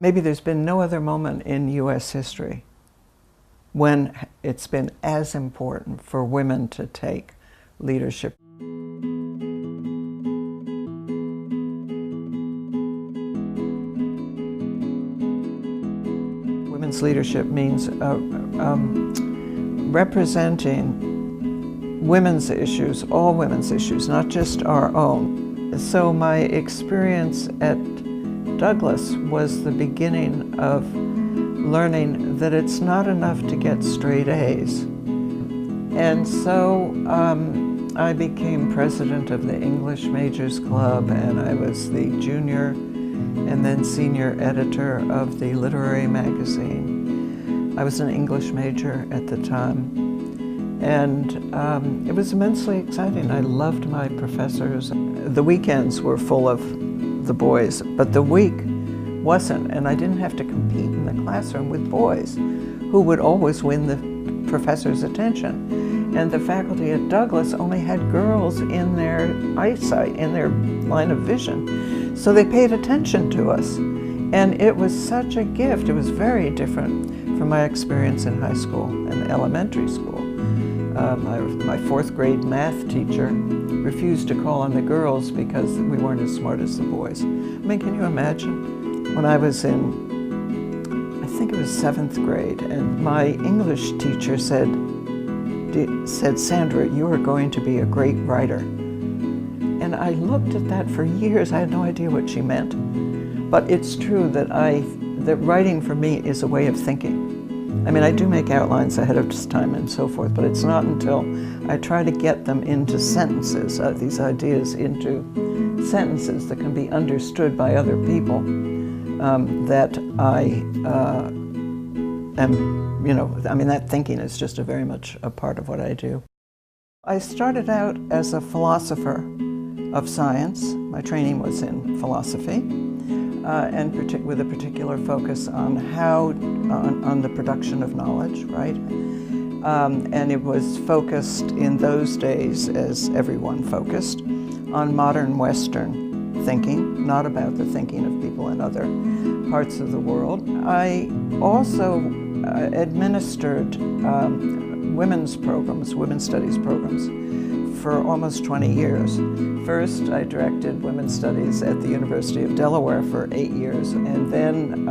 Maybe there's been no other moment in U.S. history when it's been as important for women to take leadership. Women's leadership means representing women's issues, all women's issues, not just our own. So my experience at Douglas was the beginning of learning that it's not enough to get straight A's. And so I became president of the English Majors Club, and I was the junior and then senior editor of the literary magazine. I was an English major at the time, and it was immensely exciting. I loved my professors. The weekends were full of the boys, but the week wasn't, and I didn't have to compete in the classroom with boys who would always win the professor's attention. And the faculty at Douglas only had girls in their eyesight, in their line of vision. So they paid attention to us. And it was such a gift. It was very different from my experience in high school and elementary school. My fourth grade math teacher refused to call on the girls because we weren't as smart as the boys. I mean, can you imagine? When I was in, I think it was 7th grade, and my English teacher said, Sandra, you are going to be a great writer. And I looked at that for years. I had no idea what she meant. But it's true that writing for me is a way of thinking. I mean, I do make outlines ahead of time and so forth, but it's not until I try to get them into sentences, these ideas into sentences that can be understood by other people, that I am, I mean, that thinking is just very much a part of what I do. I started out as a philosopher of science. My training was in philosophy, and with a particular focus on on the production of knowledge, right? And it was focused in those days, as everyone focused, on modern Western thinking, not about the thinking of people in other parts of the world. I also administered women's programs, women's studies programs, for almost 20 years. First, I directed women's studies at the University of Delaware for 8 years, and then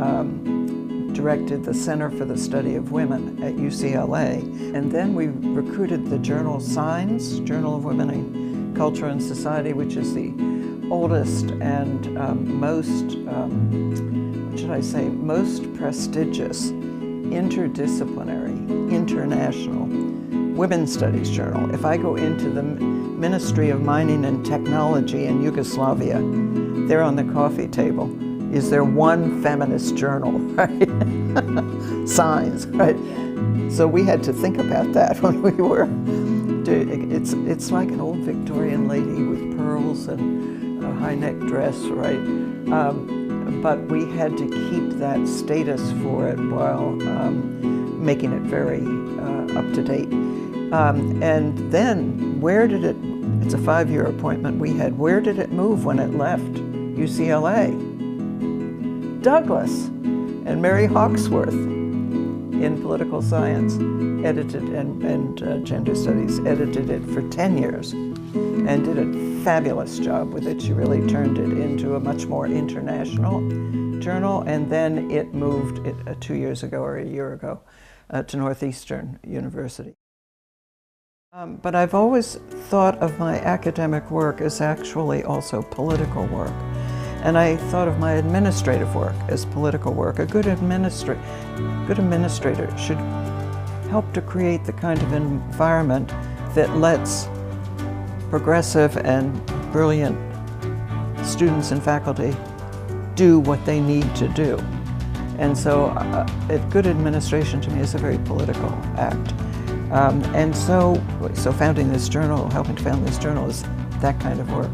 directed the Center for the Study of Women at UCLA. And then we recruited the journal Signs, Journal of Women in Culture and Society, which is the oldest and most, what should I say, most prestigious, interdisciplinary, international women's studies journal. If I go into the Ministry of Mining and Technology in Yugoslavia, there on the coffee table is there one feminist journal, right? Signs, right? So we had to think about that when we were doing, it's like an old Victorian lady with pearls and a high neck dress, right? But we had to keep that status for it while making it very up to date. And then it's a 5-year appointment we had, where did it move when it left UCLA? Douglas. And Mary Hawksworth in political science edited, and gender studies, edited it for 10 years and did a fabulous job with it. She really turned it into a much more international journal, and then it moved 2 years ago or a year ago to Northeastern University. But I've always thought of my academic work as actually also political work. And I thought of my administrative work as political work. A good administrator should help to create the kind of environment that lets progressive and brilliant students and faculty do what they need to do. And so good administration to me is a very political act. And so founding this journal, helping to found this journal, is that kind of work.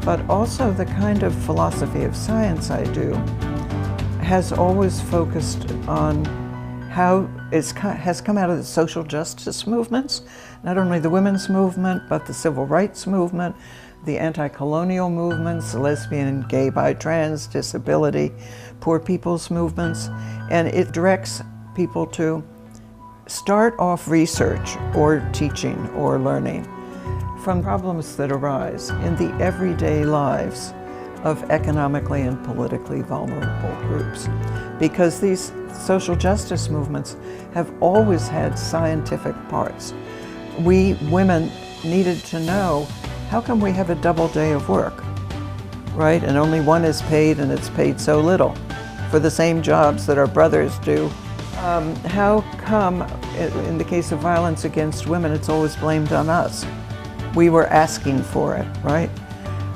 But also the kind of philosophy of science I do has always focused on how it has come out of the social justice movements, not only the women's movement, but the civil rights movement, the anti-colonial movements, lesbian, gay, bi, trans, disability, poor people's movements, and it directs people to start off research or teaching or learning from problems that arise in the everyday lives of economically and politically vulnerable groups. Because these social justice movements have always had scientific parts. We women needed to know, how come we have a double day of work, right? And only one is paid, and it's paid so little for the same jobs that our brothers do. How come, in the case of violence against women, it's always blamed on us? We were asking for it, right?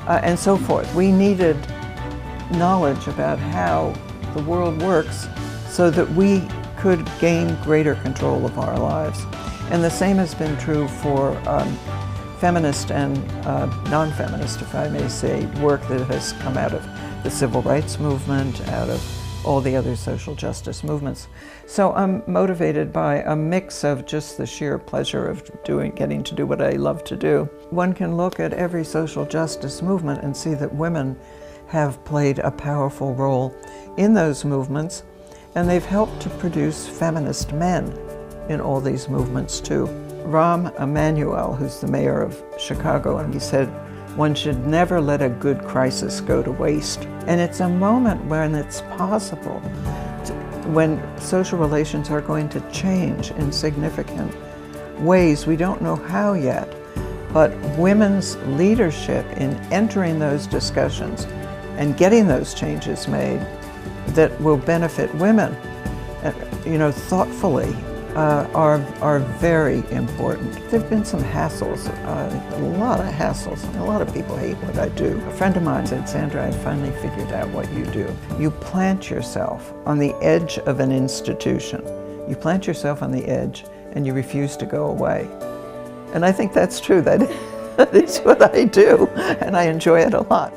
And so forth. We needed knowledge about how the world works so that we could gain greater control of our lives. And the same has been true for feminist and non-feminist, if I may say, work that has come out of the civil rights movement, out of all the other social justice movements. So I'm motivated by a mix of just the sheer pleasure of getting to do what I love to do. One can look at every social justice movement and see that women have played a powerful role in those movements, and they've helped to produce feminist men in all these movements too. Rahm Emanuel, who's the mayor of Chicago, and he said, "One should never let a good crisis go to waste." And it's a moment when it's possible, when social relations are going to change in significant ways. We don't know how yet, but women's leadership in entering those discussions and getting those changes made that will benefit women, thoughtfully, are very important. There have been some hassles, a lot of hassles. A lot of people hate what I do. A friend of mine said, "Sandra, I finally figured out what you do. You plant yourself on the edge of an institution. You plant yourself on the edge and you refuse to go away." And I think that's true. That is what I do, and I enjoy it a lot.